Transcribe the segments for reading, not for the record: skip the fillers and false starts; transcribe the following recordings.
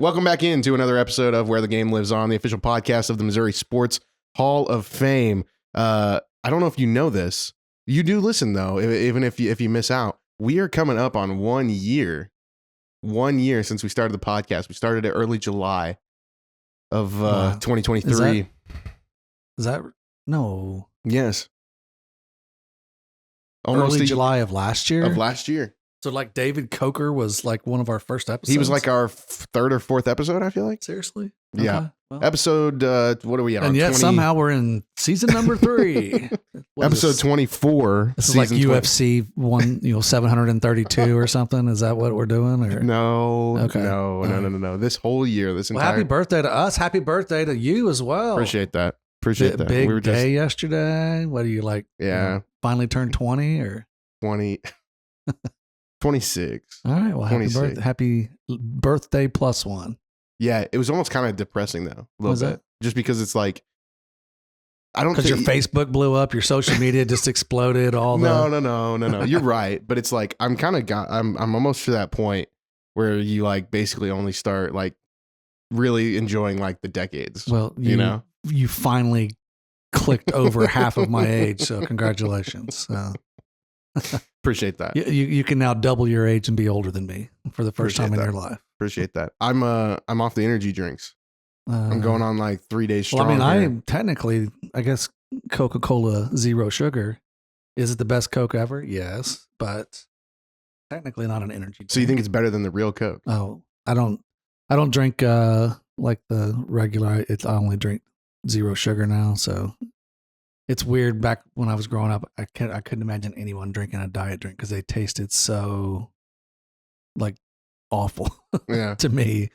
Welcome back into another episode of Where the Game Lives On, the official podcast of the Missouri Sports Hall of Fame. I don't know if you know this. You do listen, though, even if you miss out. We are coming up on 1 year. 1 year since we started the podcast. We started it early July of 2023. Is that no? Yes. Early July of last year? Of last year. So like David Coker was like one of our first episodes? He was like our third or fourth episode, I feel like. Seriously? Yeah. Okay, well. Episode, what are we on? And yet somehow we're in season number 3. Episode 24. This is like UFC 732 or something. Is that what we're doing? Or? No. Okay. No. This whole year, this entire. Happy birthday to us. Happy birthday to you as well. Appreciate that. Appreciate that. Big day yesterday. What do you like? Yeah. Finally turned 20 or 20. 26. All right. Well, happy birthday plus one. Yeah. It was almost kind of depressing though. A little bit. Just because it's like, I don't think your Facebook blew up, your social media just exploded. No. You're right. But it's like, I'm almost to that point where you like basically only start like really enjoying like the decades. Well, you finally clicked over half of my age. So congratulations. Appreciate that. You can now double your age and be older than me for the first time in your life. Appreciate that. I'm off the energy drinks. I'm going on like 3 days strong. Well, I mean, I'm technically, I guess Coca-Cola Zero Sugar. Is it the best Coke ever? Yes, but technically not an energy drink. So you think it's better than the real Coke? Oh, I don't drink like the regular. I only drink Zero Sugar now, so it's weird. Back when I was growing up, I couldn't imagine anyone drinking a diet drink because they tasted so like awful to me.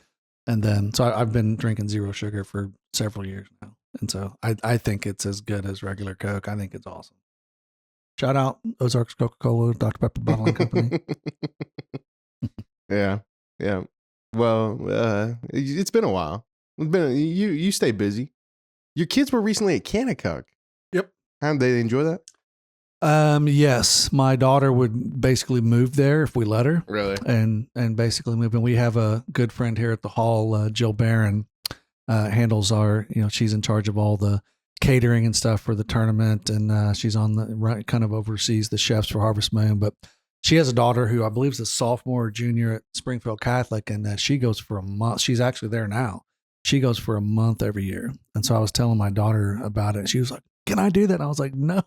And then, so I've been drinking Zero Sugar for several years now. And so I think it's as good as regular Coke. I think it's awesome. Shout out Ozarks Coca-Cola, Dr. Pepper Bottling Company. Yeah. Well, it's been a while. You stay busy. Your kids were recently at Kanakuk. Yep. How did they enjoy that? Yes, my daughter would basically move there if we let her. Really? And basically move. And we have a good friend here at the hall, Jill Barron, handles our, she's in charge of all the catering and stuff for the tournament. And she's on the kind of oversees the chefs for Harvest Moon. But she has a daughter who I believe is a sophomore or junior at Springfield Catholic. And she goes for a month. She's actually there now. She goes for a month every year. And so I was telling my daughter about it. She was like, "Can I do that?" And I was like, "No."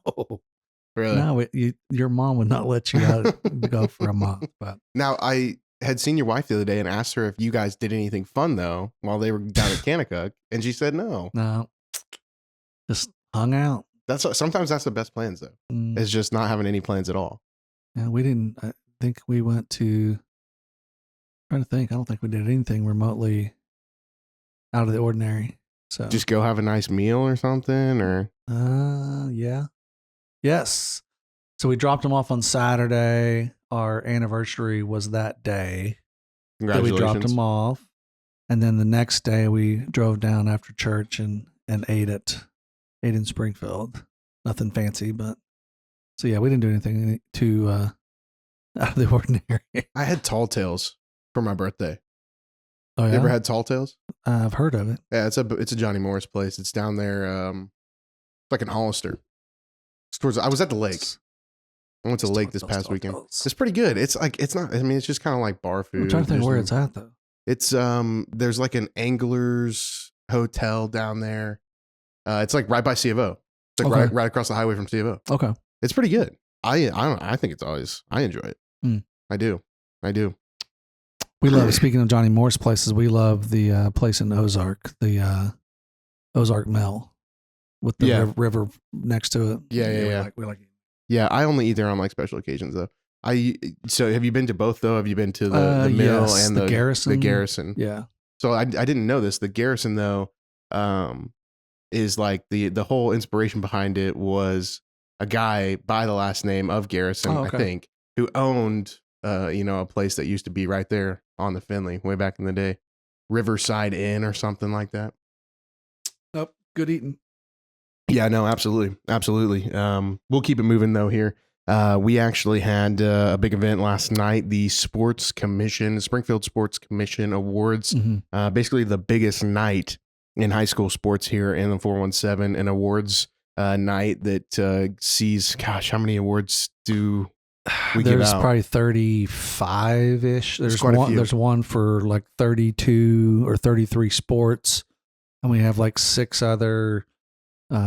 Really? No, your mom would not let you go for a month. But now, I had seen your wife the other day and asked her if you guys did anything fun though while they were down at Kanakuk, and she said no. No, just hung out. Sometimes that's the best plans though. Is just not having any plans at all. Yeah, we didn't. I think we went to. Trying to think, I don't think we did anything remotely out of the ordinary. So just go have a nice meal or something, or yeah. Yes. So we dropped them off on Saturday. Our anniversary was that day. Congratulations. So we dropped them off. And then the next day we drove down after church and ate in Springfield. Nothing fancy, but so yeah, we didn't do anything too out of the ordinary. I had Tall Tales for my birthday. Oh yeah? You ever had Tall Tales? I've heard of it. Yeah, it's a Johnny Morris place. It's down there, like in Hollister. I was at the lake. I went to the lake this past weekend. It's pretty good. It's not. I mean, it's just kind of like bar food. I'm trying to think where it's at though. It's there's like an angler's hotel down there. It's like right by C of O. It's like right across the highway from C of O. Okay. It's pretty good. I think it's always. I enjoy it. I do. We love. Speaking of Johnny Morris places, we love the place in Ozark, the Ozark Mill. With the river next to it. Yeah. We like it. Yeah, I only eat there on like special occasions though. So have you been to both though? Have you been to the mill and the Garrison? The Garrison. Yeah. So I didn't know this. The Garrison though, is like the whole inspiration behind it was a guy by the last name of Garrison, I think, who owned a place that used to be right there on the Finley way back in the day, Riverside Inn or something like that. Nope. Good eating. Yeah, no, absolutely. We'll keep it moving though here. We actually had a big event last night, the Springfield Sports Commission Awards, basically the biggest night in high school sports here in the 417, an awards night that sees, gosh, how many awards do we give There's out? probably 35-ish. There's quite a few. There's one for like 32 or 33 sports. And we have like 6 other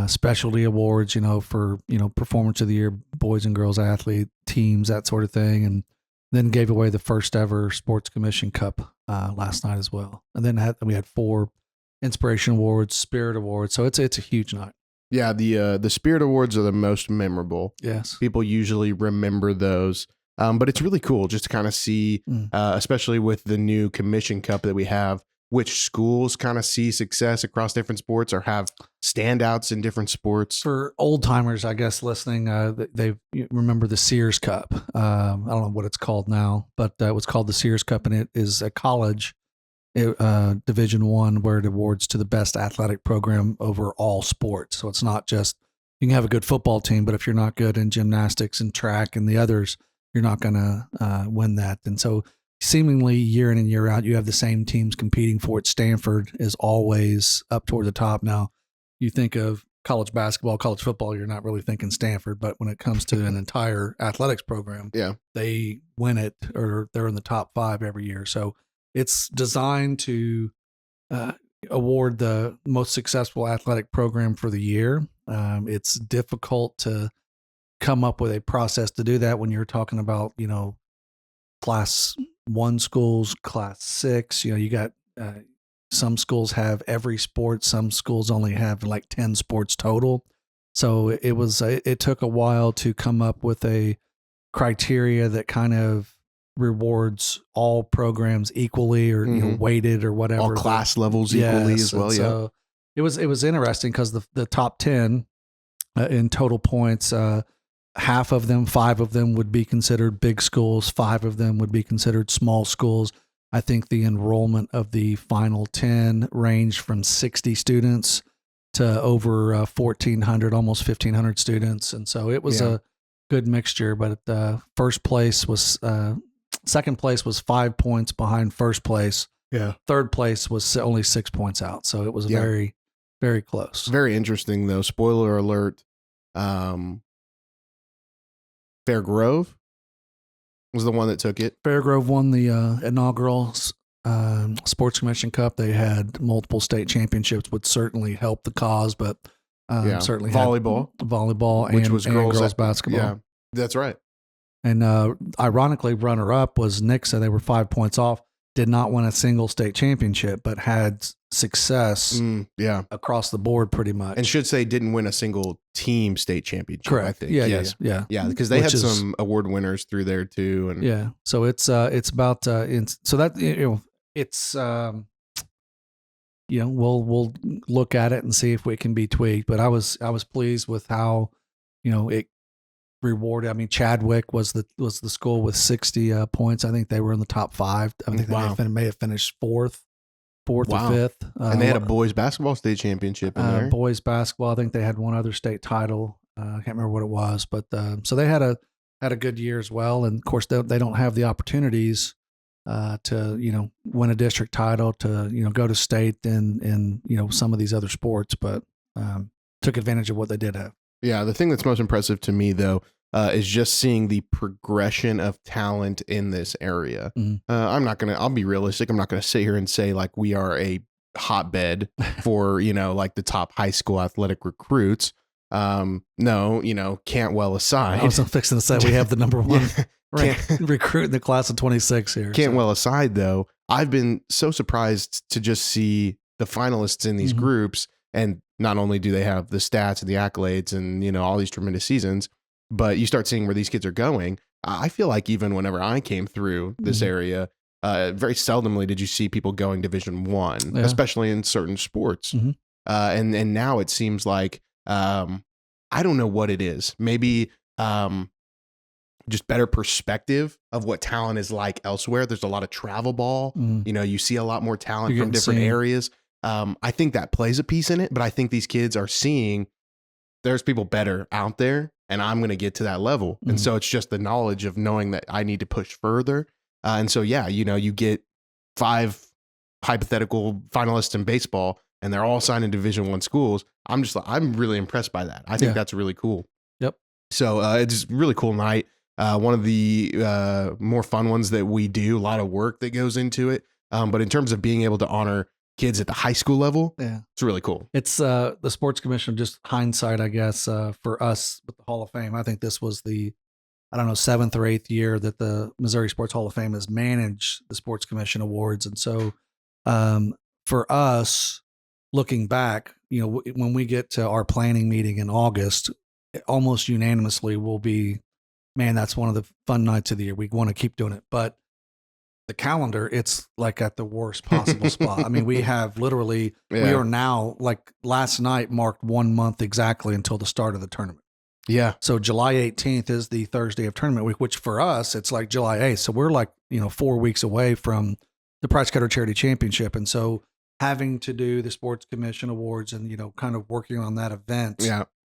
specialty awards, for, performance of the year, boys and girls athlete teams, that sort of thing. And then gave away the first ever Sports Commission Cup last night as well. And then we had 4 Inspiration Awards, Spirit Awards. So it's a huge night. Yeah, the Spirit Awards are the most memorable. Yes. People usually remember those. But it's really cool just to kind of see, especially with the new Commission Cup that we have, which schools kind of see success across different sports or have standouts in different sports. For old timers, I guess, listening, they remember the Sears Cup. I don't know what it's called now, but it was called the Sears Cup, and it is a college Division I where it awards to the best athletic program over all sports. So it's not just you can have a good football team, but if you're not good in gymnastics and track and the others, you're not going to win that. And so seemingly year in and year out, you have the same teams competing for it. Stanford is always up toward the top. Now, you think of college basketball, college football, you're not really thinking Stanford, but when it comes to an entire athletics program, they win it or they're in the top 5 every year. So it's designed to award the most successful athletic program for the year. It's difficult to come up with a process to do that when you're talking about, class 1 schools, class 6, you got some schools have every sport. Some schools only have like 10 sports total. So it took a while to come up with a criteria that kind of rewards all programs equally or weighted or whatever. All class levels equally as well. So it was interesting because the top 10 in total points, half of them, 5 of them would be considered big schools. 5 of them would be considered small schools. I think the enrollment of the final 10 ranged from 60 students to over 1,400, almost 1,500 students. And so it was a good mixture, but second place was 5 points behind first place. Yeah. Third place was only 6 points out. So it was very, very close. Very interesting though. Spoiler alert. Fairgrove was the one that took it. Fairgrove won the inaugural Sports Commission Cup. They had multiple state championships, would certainly help the cause, but certainly volleyball, which and, was and girls basketball. Yeah, that's right. And ironically, runner-up was Nixa. They were 5 points off. Did not win a single state championship, but had success across the board pretty much. And should say didn't win a single team state championship. Correct. I think. Yeah. Because they had some award winners through there too. And so it's about so that it's we'll look at it and see if it can be tweaked. But I was pleased with how it rewarded. I mean, Chadwick was the school with 60 points. I think they were in the top 5. I think they may have finished fourth or 5th. And they had a boys basketball state championship in there. Boys basketball. I think they had one other state title. I can't remember what it was, but so they had a good year as well. And of course, they don't have the opportunities to win a district title, to go to state and some of these other sports, but took advantage of what they did have. Yeah, the thing that's most impressive to me, though, is just seeing the progression of talent in this area. I'll be realistic. I'm not going to sit here and say like we are a hotbed for, like the top high school athletic recruits. No, Cantwell aside. I was fixing to say we have the number 1 recruit in the class of 26 here. Cantwell aside, though, I've been so surprised to just see the finalists in these groups. And not only do they have the stats and the accolades and, all these tremendous seasons, but you start seeing where these kids are going. I feel like even whenever I came through this area, very seldomly did you see people going Division I, especially in certain sports. And now it seems like, I don't know what it is. Maybe just better perspective of what talent is like elsewhere. There's a lot of travel ball. You see a lot more talent from different areas. I think that plays a piece in it, but I think these kids are seeing there's people better out there and I'm going to get to that level. And Mhm. so it's just the knowledge of knowing that I need to push further. And so, yeah, you get 5 hypothetical finalists in baseball and they're all signed in Division I schools. I'm really impressed by that. I think Yeah. that's really cool. Yep. So it's a really cool night. One of the more fun ones that we do, a lot of work that goes into it. But in terms of being able to honor kids at the high school level, Yeah. it's really cool. It's the sports commission, just hindsight, I guess, for us with the Hall of Fame. I think this was the, I don't know, 7th or 8th year that the Missouri Sports Hall of Fame has managed the Sports Commission Awards. And so for us, looking back, when we get to our planning meeting in August, almost unanimously will be, man, that's one of the fun nights of the year. We want to keep doing it. But the calendar, it's like at the worst possible spot. I mean, we have literally, we are now, like last night marked 1 month exactly until the start of the tournament. Yeah. So July 18th is the Thursday of tournament week, which for us, it's like July 8th. So we're like, 4 weeks away from the Price Cutter Charity Championship. And so having to do the Sports Commission Awards and, kind of working on that event,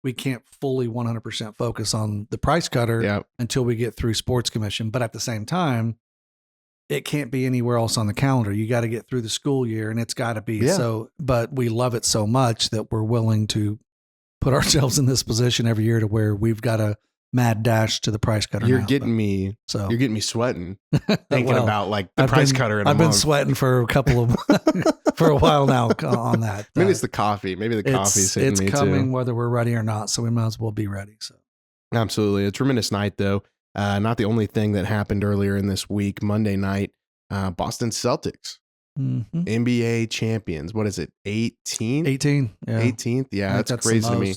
we can't fully 100% focus on the Price Cutter until we get through Sports Commission. But at the same time, it can't be anywhere else on the calendar. You got to get through the school year and it's got to be so, but we love it so much that we're willing to put ourselves in this position every year to where we've got a mad dash to the Price Cutter. You're getting me sweating thinking about like the Price Cutter. I've been sweating for for a while now on that. Maybe it's the coffee. Maybe the coffee's hitting me too. It's coming whether we're ready or not. So we might as well be ready. So absolutely. A tremendous night though. Not the only thing that happened earlier in this week, Monday night, Boston Celtics, NBA champions. What is it? 18? 18. Yeah. 18th. Yeah, that's crazy to me.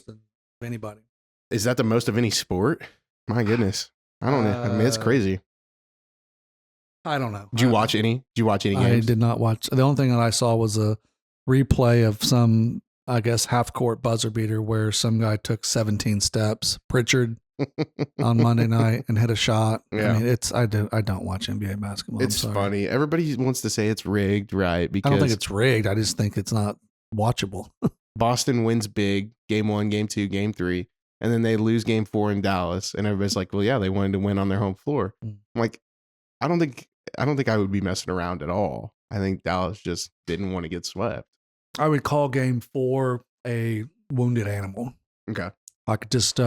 Anybody. Is that the most of any sport? My goodness. I don't know. I mean, it's crazy. I don't know. Did you watch any games? I did not watch. The only thing that I saw was a replay of some, I guess, half court buzzer beater where some guy took 17 steps, Pritchard, on Monday night and hit a shot. Yeah. I mean, I don't watch NBA basketball. It's funny. Everybody wants to say it's rigged, right? Because I don't think it's rigged. I just think it's not watchable. Boston wins big, game 1, game 2, game 3, and then they lose game 4 in Dallas, and everybody's like, "Well, yeah, they wanted to win on their home floor." I'm like, I don't think I would be messing around at all. I think Dallas just didn't want to get swept. I would call game 4 a wounded animal. Okay, I could just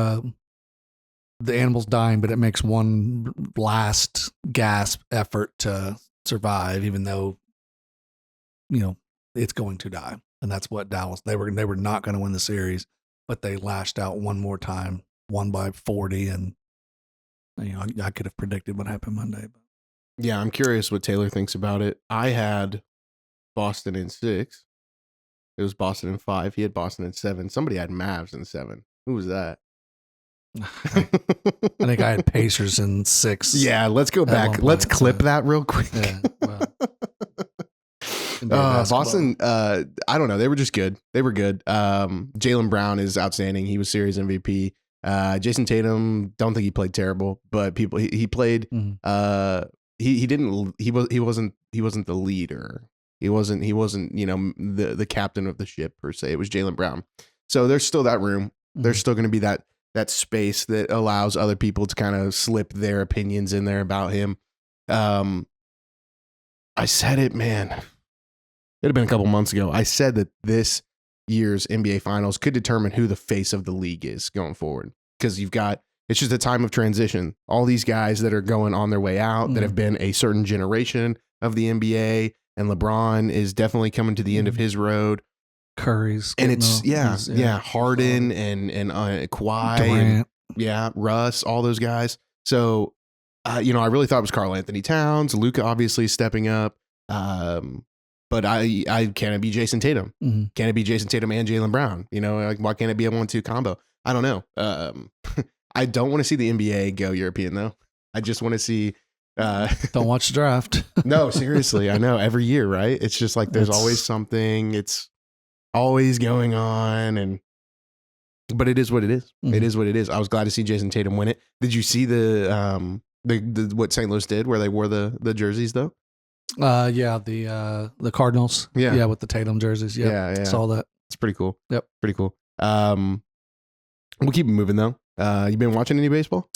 the animal's dying, but it makes one last gasp effort to survive, even though it's going to die. And that's what Dallas, they were not going to win the series, but they lashed out one more time, won by 40. And, I could have predicted what happened Monday. But. Yeah, I'm curious what Taylor thinks about it. I had Boston in 6. It was Boston in 5. He had Boston in 7. Somebody had Mavs in 7. Who was that? I think I had Pacers in 6. Yeah, let's go back. Let's clip that real quick. Yeah, well. Boston, I don't know. They were just good. They were good. Jaylen Brown is outstanding. He was series MVP. Jason Tatum, don't think he played terrible, but he played. He wasn't the leader. He wasn't the captain of the ship per se. It was Jaylen Brown. So there's still that room. There's still going to be that space that allows other people to kind of slip their opinions in there about him. I said it, man. It had been a couple months ago. I said that this year's NBA Finals could determine who the face of the league is going forward. Because it's just a time of transition. All these guys that are going on their way out that have been a certain generation of the NBA, and LeBron is definitely coming to the end of his road. Curry's and it's Harden and Kawhi, Durant. Russ, all those guys. So, I really thought it was Karl Anthony Towns, Luka obviously stepping up. But can it be Jason Tatum? Can it be Jason Tatum and Jaylen Brown? Why can't it be a 1-2 combo? I don't know. I don't want to see the NBA go European though. I just want to see. Don't watch the draft. No, seriously, I know every year, right? It's just like there's always something. It's always going on, but it is what it is. It is what it is. I was glad to see Jason Tatum win it. Did you see the what St. Louis did where they wore the jerseys though? The Cardinals. Yeah, with the Tatum jerseys. Yep. Yeah. Saw that. It's pretty cool. Yep. Pretty cool. We'll keep it moving though. You been watching any baseball?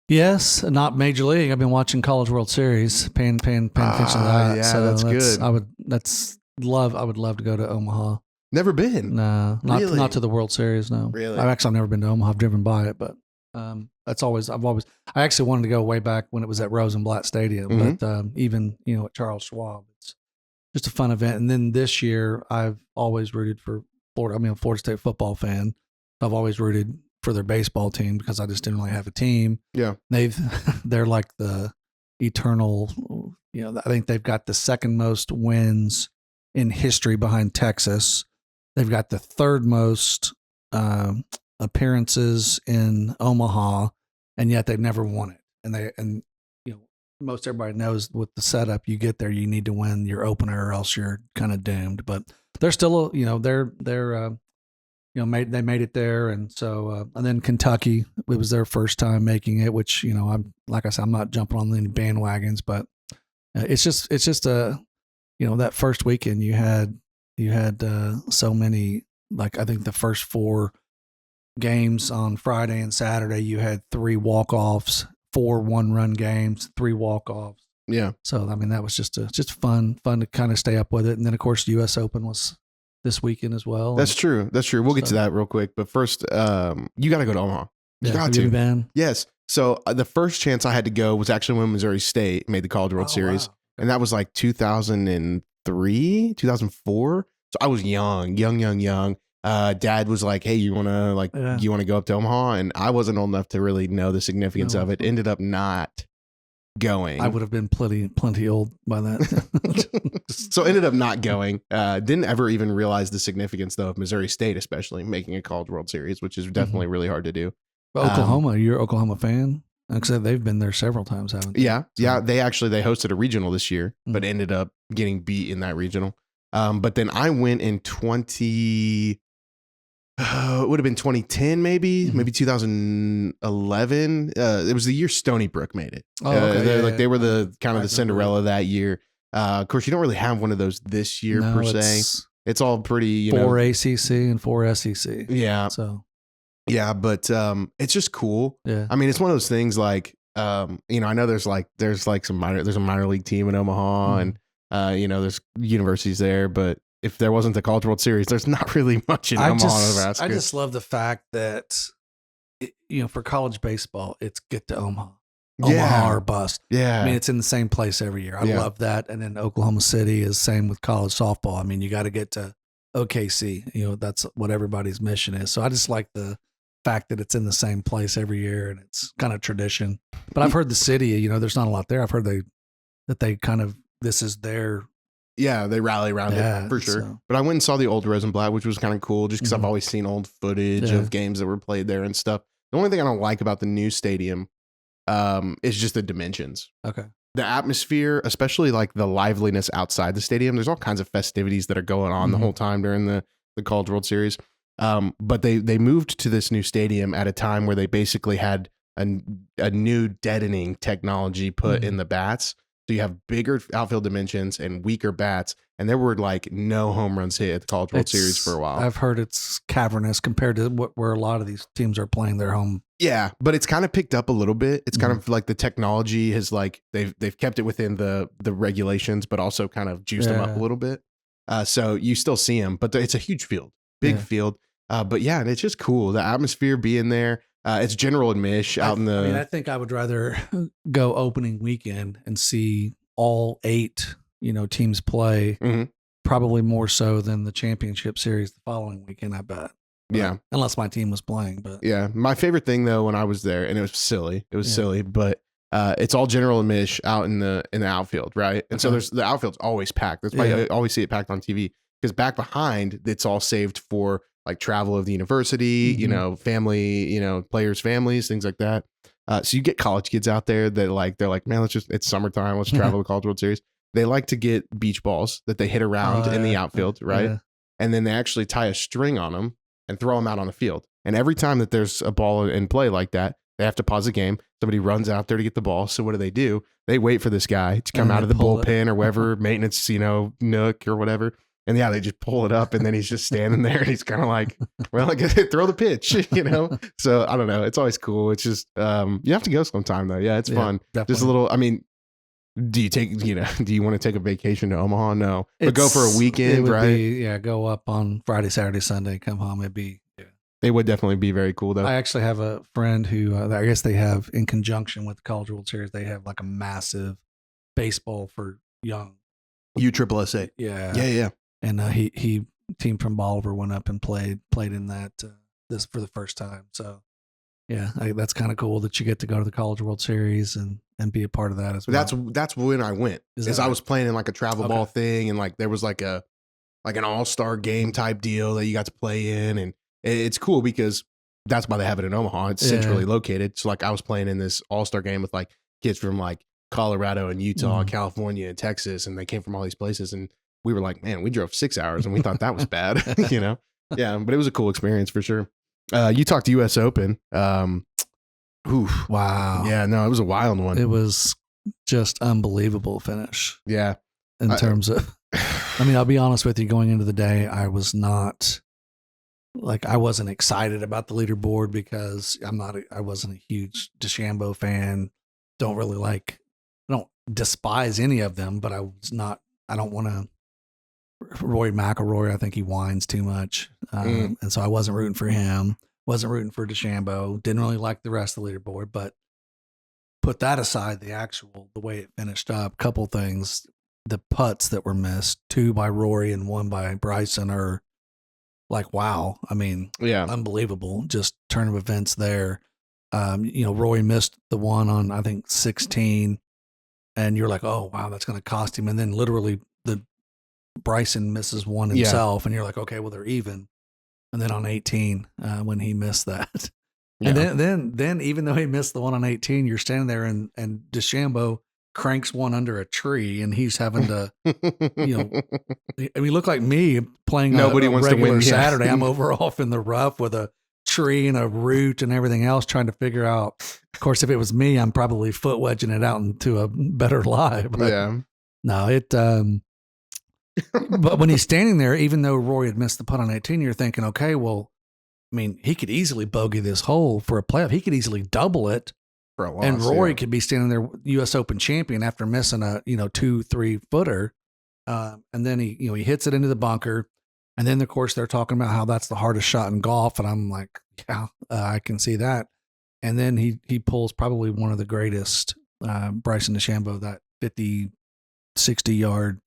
Yes, not Major League. I've been watching College World Series, paying attention to that. Yeah, so that's good. I would love to go to Omaha. Never been. No, Really? not to the World Series. No, Really? I've never been to Omaha. I've driven by it, but I actually wanted to go way back when it was at Rosenblatt Stadium, Mhm. but even at Charles Schwab, it's just a fun event. And then this year, I've always rooted for Florida. I mean, I'm a Florida State football fan. I've always rooted for their baseball team because I just didn't really have a team. Yeah. They're like the eternal. I think they've got the second most wins in history behind Texas. They've got the third most appearances in Omaha, and yet they've never won it. And most everybody knows with the setup, you get there, you need to win your opener, or else you're kind of doomed. But they're still, they made it there, and so and then Kentucky, it was their first time making it, which I'm like I said, I'm not jumping on any bandwagons, but it's just that first weekend you had so many, like I think the first 4 games on Friday and Saturday, you had 3 walk-offs, 4 one-run games, 3 walk-offs. Yeah. So I mean, that was just fun to kind of stay up with it. And then of course the U.S. Open was this weekend as well. That's true. We'll get to that real quick. But first, you got to go to Omaha. You got have to. you been? Yes. So the first chance I had to go was actually when Missouri State made the College World Series. Wow. And that was like 2003, 2004. So I was young. Dad was like, "Hey, you want to go up to Omaha?" And I wasn't old enough to really know the significance of it. Ended up not going. I would have been plenty old by that. So ended up not going. Didn't ever even realize the significance though of Missouri State, especially making a College World Series, which is definitely really hard to do. But Oklahoma, you're an Oklahoma fan? Like I said, they've been there several times, haven't they? Yeah. They hosted a regional this year, but ended up getting beat in that regional. But then I went in it would have been 2010, maybe 2011. It was the year Stony Brook made it. Oh, okay. They were the kind of the Cinderella that year. Of course, you don't really have one of those this year per se. It's all pretty, 4 ACC and 4 SEC. Yeah. So. Yeah, but it's just cool. Yeah. I mean, it's one of those things like, I know there's a minor league team in Omaha, and there's universities there, but if there wasn't the College World Series, there's not really much in Omaha, Nebraska. I just love the fact that, for college baseball, it's get to Omaha. Omaha or bust. Yeah. I mean, it's in the same place every year. I love that. And then Oklahoma City is same with college softball. I mean, you got to get to OKC. That's what everybody's mission is. So I just like the fact that it's in the same place every year, and it's kind of tradition. But I've heard the city, there's not a lot there. I've heard they kind of, this is their. Yeah, they rally around it for sure. So. But I went and saw the old Rosenblatt, which was kind of cool just because I've always seen old footage of games that were played there and stuff. The only thing I don't like about the new stadium is just the dimensions. Okay. The atmosphere, especially like the liveliness outside the stadium. There's all kinds of festivities that are going on the whole time during the College World Series. But they moved to this new stadium at a time where they basically had a new deadening technology put in the bats. So you have bigger outfield dimensions and weaker bats, and there were like no home runs hit at the College World Series for a while. I've heard it's cavernous compared to where a lot of these teams are playing their home. Yeah, but it's kind of picked up a little bit. It's kind of like the technology has like they've kept it within the regulations, but also kind of juiced them up a little bit. So you still see them, but it's a huge field, big field. But yeah, and it's just cool. The atmosphere being there. It's general admission out in the. I mean, I think I would rather go opening weekend and see all 8, teams play. Probably more so than the championship series the following weekend. I bet. Yeah, unless my team was playing. But yeah, my favorite thing though when I was there, and it was silly. It was silly, but it's all general admission out in the outfield, right? And so the outfield's always packed. That's why you always see it packed on TV. Because back behind, it's all saved for like travel of the university, family, players' families, things like that. So you get college kids out there that they're like, man, it's summertime. Let's travel to College World Series. They like to get beach balls that they hit around in the outfield, right? Yeah. And then they actually tie a string on them and throw them out on the field. And every time that there's a ball in play like that, they have to pause the game. Somebody runs out there to get the ball. So what do? They wait for this guy to come out of the bullpen or wherever, maintenance, nook or whatever. And yeah, they just pull it up, and then he's just standing there, and he's kind of like, well, I guess throw the pitch, So I don't know. It's always cool. It's just you have to go sometime though. Yeah, it's fun. Definitely. Just a little. I mean, do you want to take a vacation to Omaha? No, but go for a weekend, right? Go up on Friday, Saturday, Sunday, come home. It'd be. Yeah. They would definitely be very cool though. I actually have a friend who I guess they have in conjunction with the College World Series. They have like a massive baseball for young. USSSA. Yeah. And he team from Bolivar went up and played in that this for the first time. So yeah, that's kind of cool that you get to go to the College World Series and be a part of that as well. That's when I went. I was playing in like a travel ball thing, and like there was like an all-star game type deal that you got to play in, and it's cool because that's why they have it in Omaha. It's centrally located. So like I was playing in this all-star game with like kids from like Colorado and Utah, California and Texas, and they came from all these places, and we were like, man, we drove 6 hours and we thought that was bad, Yeah, but it was a cool experience for sure. You talked to US Open. Oof. Wow. Yeah, no, it was a wild one. It was just unbelievable finish. Yeah. In terms of, I mean, I'll be honest with you, going into the day, I wasn't excited about the leaderboard because I wasn't a huge DeChambeau fan. I don't despise any of them, but I don't want to. Rory McIlroy, I think he whines too much. And so I wasn't rooting for him. Wasn't rooting for DeChambeau. Didn't really like the rest of the leaderboard, but put that aside, the way it finished up, couple things. The putts that were missed, 2 by Rory and 1 by Bryson, are like, wow. I mean, unbelievable. Just turn of events there. Rory missed the one on, I think, 16, and you're like, oh, wow, that's going to cost him. And then literally Bryson misses one himself, and you're like, okay, well, they're even. And then on 18, when he missed that, and then even though he missed the one on 18, you're standing there, and DeChambeau cranks one under a tree, and he's having to, I mean, look like me playing Nobody wants to win Saturday. I'm off in the rough with a tree and a root and everything else, trying to figure out. Of course, if it was me, I'm probably foot wedging it out into a better lie. But no, it. But when he's standing there, even though Rory had missed the putt on 18, you're thinking, okay, well, I mean, he could easily bogey this hole for a playoff. He could easily double it for a loss. And Rory could be standing there, U.S. Open champion, after missing a 2-3 footer, and then he hits it into the bunker, and then of course they're talking about how that's the hardest shot in golf, and I'm like, yeah, I can see that. And then he pulls probably one of the greatest, Bryson DeChambeau, that 50, 60 yard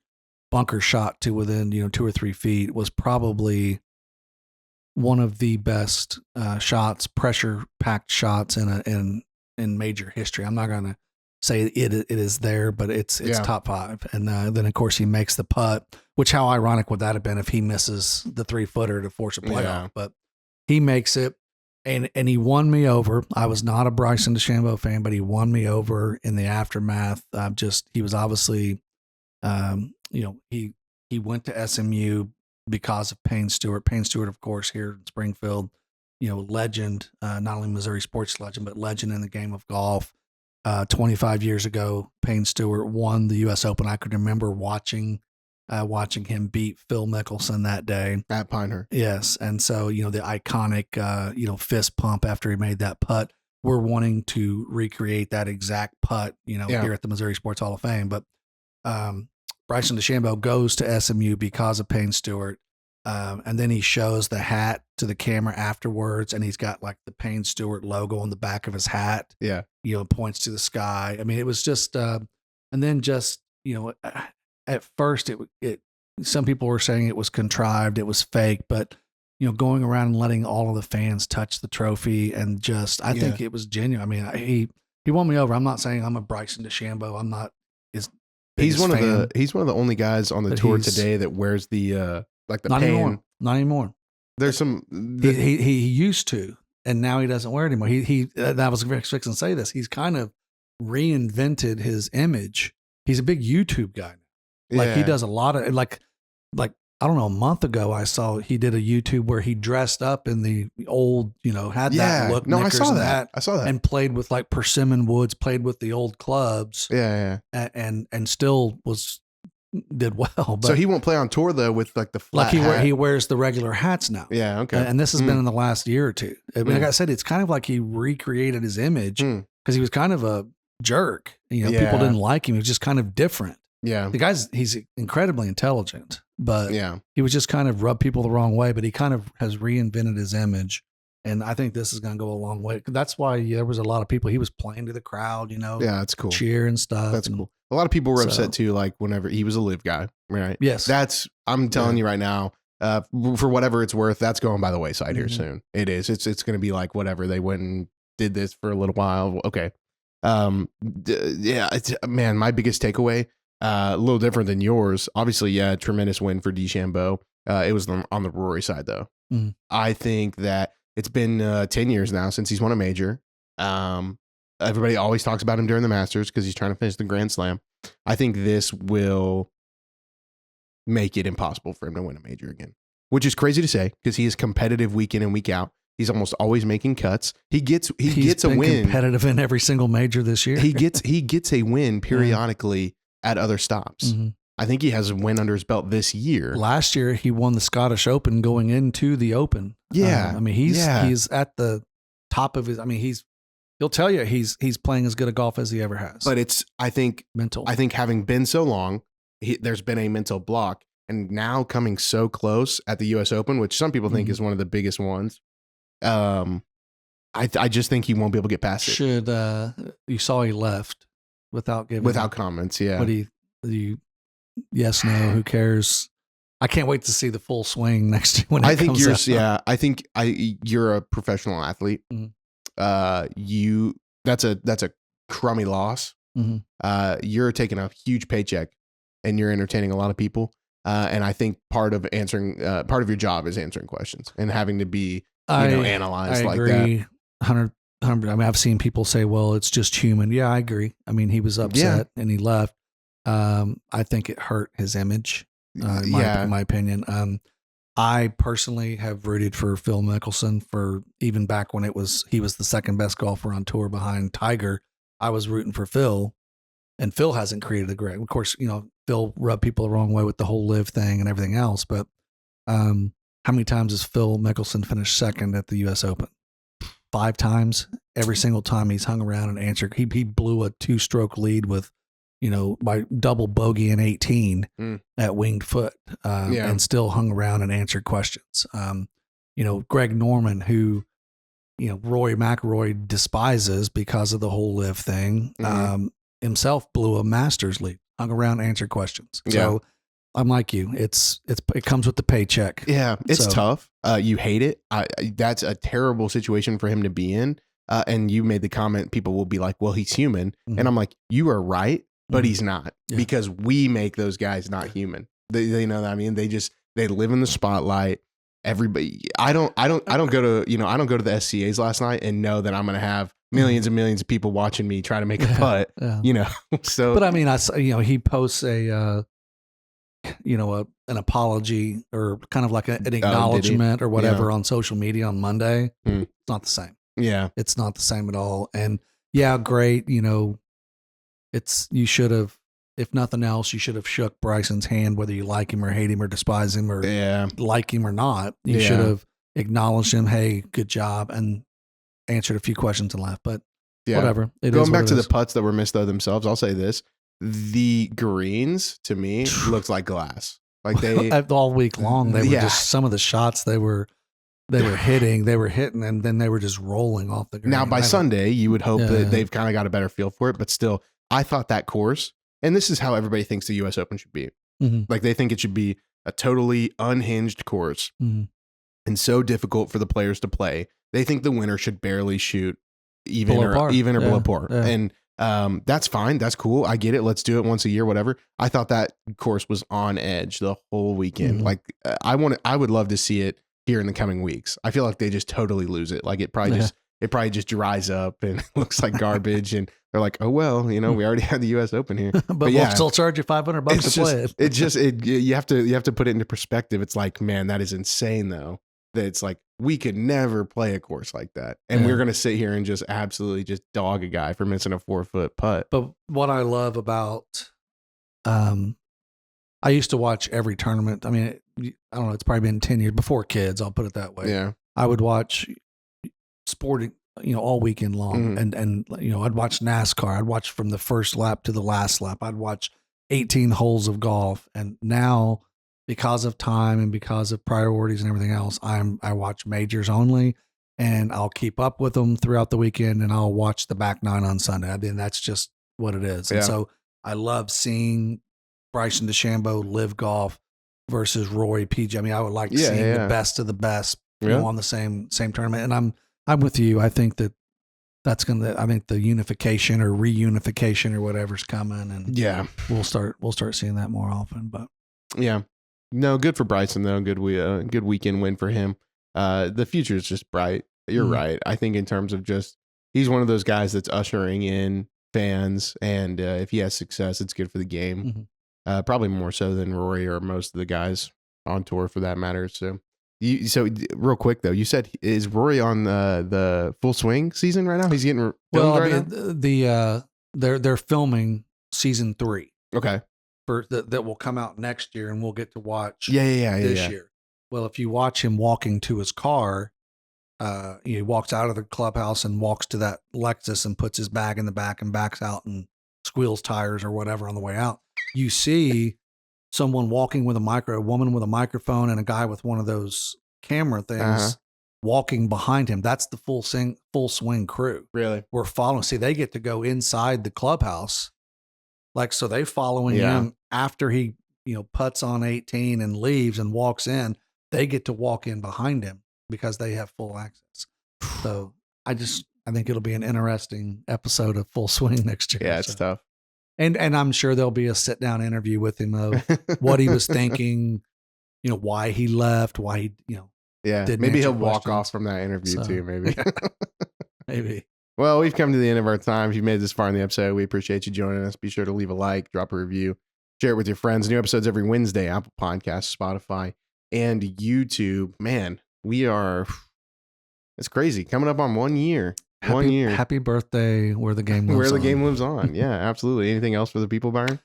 bunker shot to within 2 or 3 feet, was probably one of the best shots, pressure packed shots in major history. I'm not gonna say it is there, but it's top 5. And then of course he makes the putt, which how ironic would that have been if he misses the 3-footer to force a playoff? But he makes it, and he won me over. I was not a Bryson DeChambeau fan, but he won me over in the aftermath. He was obviously. He went to SMU because of Payne Stewart. Payne Stewart, of course, here in Springfield, legend, not only Missouri sports legend, but legend in the game of golf. 25 years ago, Payne Stewart won the U.S. Open. I could remember watching him beat Phil Mickelson that day at Pinehurst. Yes, and so the iconic fist pump after he made that putt. We're wanting to recreate that exact putt, here at the Missouri Sports Hall of Fame, but. Bryson DeChambeau goes to SMU because of Payne Stewart. And then he shows the hat to the camera afterwards, and he's got like the Payne Stewart logo on the back of his hat. Yeah. Points to the sky. I mean, it was just, and then just, at first it some people were saying it was contrived, it was fake, but going around and letting all of the fans touch the trophy, and just, I think it was genuine. I mean, he won me over. I'm not saying I'm a Bryson DeChambeau. I'm not his He's one fan. of the only guys on the tour today that wears the like the not Payne. Not anymore. There's some he used to, and now he doesn't wear it anymore. He I was fixing to say this. He's kind of reinvented his image. He's a big YouTube guy now. Like he does a lot of like I don't know, a month ago I saw he did a YouTube where he dressed up in the old, had that look. No, I saw that. And played with like persimmon woods, played with the old clubs. Yeah. And still was did well. But So he won't play on tour though with like the flat like hat. he wears the regular hats now. Yeah, okay. And this has been in the last year or two. I mean, like I said, it's kind of like he recreated his image because he was kind of a jerk. You know, people didn't like him. He was just kind of different. Yeah. The he's incredibly intelligent, but Yeah. he was just kind of rubbed people the wrong way. But he kind of has reinvented his image. And I think this is going to go a long way. That's why there was a lot of people. He was playing to the crowd, you know, Yeah, that's cool. cheer and stuff. That's cool. A lot of people were upset too, like whenever he was a live guy, right? Yes. I'm telling you right now, for whatever it's worth, that's going by the wayside here soon. It is. It's going to be like whatever. They went and did this for a little while. Okay. Yeah, man, my biggest takeaway, a little different than yours. Obviously, yeah, tremendous win for DeChambeau. It was on the Rory side though. I think that it's been 10 years now since he's won a major. Everybody always talks about him during the Masters because he's trying to finish the Grand Slam. I think this will make it impossible for him to win a major again, which is crazy to say because he is competitive week in and week out. He's almost always making cuts. He gets a win. Competitive in every single major this year. He gets a win periodically at other stops. I think he has a win under his belt this year. Last year, he won the Scottish Open going into the Open. Yeah. I mean, he's at the top of his, I mean, he'll tell you he's playing as good a golf as he ever has. But I think having been so long, there's been a mental block, and now coming so close at the U.S. Open, which some people think is one of the biggest ones. I just think he won't be able to get past it. You saw he left without comments. Yeah. What yes, no, who cares? I can't wait to see the full swing next year when it comes out. Yeah, I think you're a professional athlete. That's a crummy loss. You're taking a huge paycheck and you're entertaining a lot of people. And I think part of your job is answering questions and having to be, analyzed like that. I agree. 100. I mean, I've seen people say, well, it's just human. Yeah, I agree. I mean, he was upset and he left. I think it hurt his image, in my opinion. I personally have rooted for Phil Mickelson for even back when he was the second best golfer on tour behind Tiger. I was rooting for Phil, and Phil hasn't created a great. Of course, Phil rubbed people the wrong way with the whole live thing and everything else. But how many times has Phil Mickelson finished second at the U.S. Open? 5 times. Every single time he's hung around and answered. He blew a 2-stroke lead with, by double bogey in 18 at Winged Foot, and still hung around and answered questions. Greg Norman, who, Rory McIlroy despises because of the whole live thing, himself blew a Masters lead, hung around, answered questions. So I'm like you. It comes with the paycheck. Yeah, it's tough. You hate it. That's a terrible situation for him to be in. And you made the comment, people will be like, well, he's human. And I'm like, you are right, but he's not, because we make those guys not human. They know that. I mean, they live in the spotlight. Everybody, I don't go to, I don't go to the SCAs last night and know that I'm going to have millions and millions of people watching me try to make a putt, so. But I mean, he posts an apology or kind of like an acknowledgement or whatever on social media on Monday. It's not the same. Yeah. It's not the same at all. And great. You should have, if nothing else, you should have shook Bryson's hand, whether you like him or hate him or despise him or like him or not. You should have acknowledged him. Hey, good job. And answered a few questions and laughed, but whatever. Going back to the putts that were missed though themselves, I'll say this. The greens to me looks like glass. Like they all week long, they were just some of the shots they were hitting, and then they were just rolling off the green. Now by Sunday, you would hope that they've kind of got a better feel for it, but still, I thought that course, and this is how everybody thinks the U.S. Open should be. Like they think it should be a totally unhinged course and so difficult for the players to play. They think the winner should barely shoot even or below par. And that's fine. That's cool. I get it. Let's do it once a year, whatever. I thought that course was on edge the whole weekend. Like I would love to see it here in the coming weeks. I feel like they just totally lose it. Like it probably just dries up and looks like garbage. And they're like, oh, well, we already had the U.S. Open here, but we'll still charge you $500 to play it. You have to put it into perspective. It's like, man, that is insane though. That it's like, we could never play a course like that. And we're going to sit here and just absolutely just dog a guy for missing a 4-foot putt. But what I love about I used to watch every tournament. I mean, I don't know. It's probably been 10 years before kids. I'll put it that way. Yeah. I would watch sporting, all weekend long, Mhm. and I'd watch NASCAR. I'd watch from the first lap to the last lap. I'd watch 18 holes of golf, and now because of time and because of priorities and everything else, I watch majors only, and I'll keep up with them throughout the weekend, and I'll watch the back nine on Sunday. I mean, that's just what it is. Yeah. And so I love seeing Bryson DeChambeau live golf versus Rory PG. I mean, I would like seeing the best of the best on the same tournament. And I'm with you. I think that's I think the unification or reunification or whatever's coming, and we'll start seeing that more often. But yeah, no, good for Bryson though. Good weekend win for him. The future is just bright. You're right. I think in terms of just, he's one of those guys that's ushering in fans, and if he has success, it's good for the game. Probably more so than Rory or most of the guys on tour for that matter. So real quick though, you said, is Rory on the full swing season right now? He's getting filmed now? They're filming season 3. Okay. That will come out next year, and we'll get to watch this year. Well, if you watch him walking to his car, he walks out of the clubhouse and walks to that Lexus and puts his bag in the back and backs out and squeals tires or whatever on the way out. You see someone walking with a woman with a microphone and a guy with one of those camera things walking behind him. That's the full swing crew. Really? We're following. See, they get to go inside the clubhouse. So they following him after he, putts on 18 and leaves and walks in. They get to walk in behind him because they have full access. So I think it'll be an interesting episode of Full Swing next year. Yeah, it's tough. And I'm sure there'll be a sit down interview with him of what he was thinking, why he left, why he, didn't maybe he'll answer walk questions. off from that interview too. Maybe. Maybe. Well, we've come to the end of our time. If you've made it this far in the episode, we appreciate you joining us. Be sure to leave a like, drop a review, share it with your friends. New episodes every Wednesday, Apple Podcasts, Spotify, and YouTube. Man, it's crazy. Coming up on 1 year. 1 year. Happy birthday, Where the Game Lives On. Yeah, absolutely. Anything else for the people, Byron?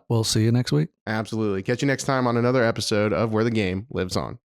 We'll see you next week. Absolutely. Catch you next time on another episode of Where the Game Lives On.